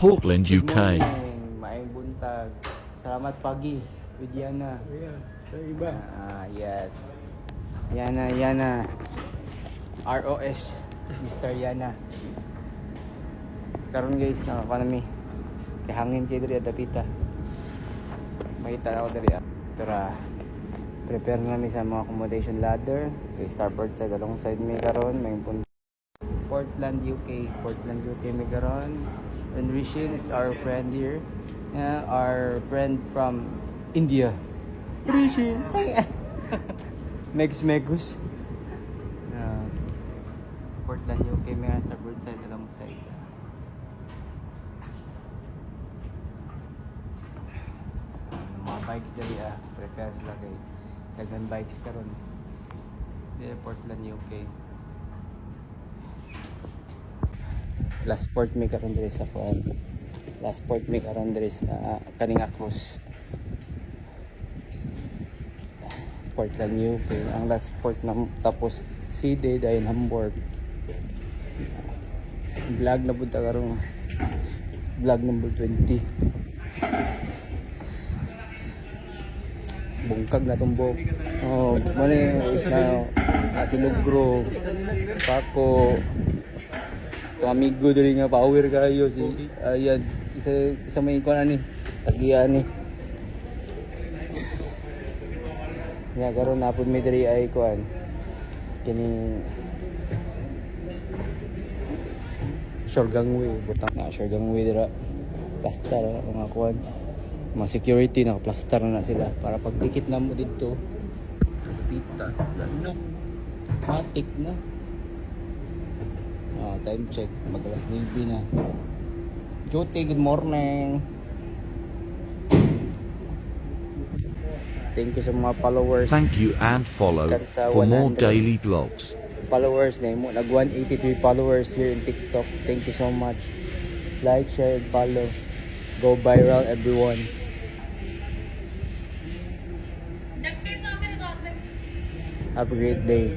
Portland, Good UK. morning, maayong buntag. Salamat pagi, with Yana. Ayan, sa iba. Yes. Yana. ROS, Mr. Yana. Karon guys, nakakuha nami. Kay hangin kayo diri dapita. Makita ako diri. Tara. Prepare na mi sa mga accommodation ladder. Kay starboard side alongside mi karon, may punta Portland, UK. Portland, UK may karon. And Rishin is our friend here. Our friend from India. Rishin. Megus. Portland, UK may sa bird side alongside. Mga bikes dali prepare sila kay dagan bikes karon. Portland, UK. Last port may karon diri sa kuan. Last port may karon diri sa kaning cruise. Portland, UK. Ang last port na tapos CD dahil Hamburg. Vlog na punta karon. Vlog number 20. Bungkag na tumbok. Oh, mali is na Silugro. Paco. Ito amigo diri nga power kayo si ayan isa may kuan ani tagian ni. Nya karon napud mi diri ay kuan kini shore gangway butang na shore gangway dira plaster mga kuan mga security naka-plaster na sila para pagdikit na mo dito pita lalo matik na. Time check, mag-alas 9 na. Juti, good morning. Thank you sa mga followers. Thank you and follow Kansa for more 100 daily vlogs. Followers na mo, nag 183 followers here in TikTok. Thank you so much. Like, share, and follow. Go viral, everyone. Have a great day.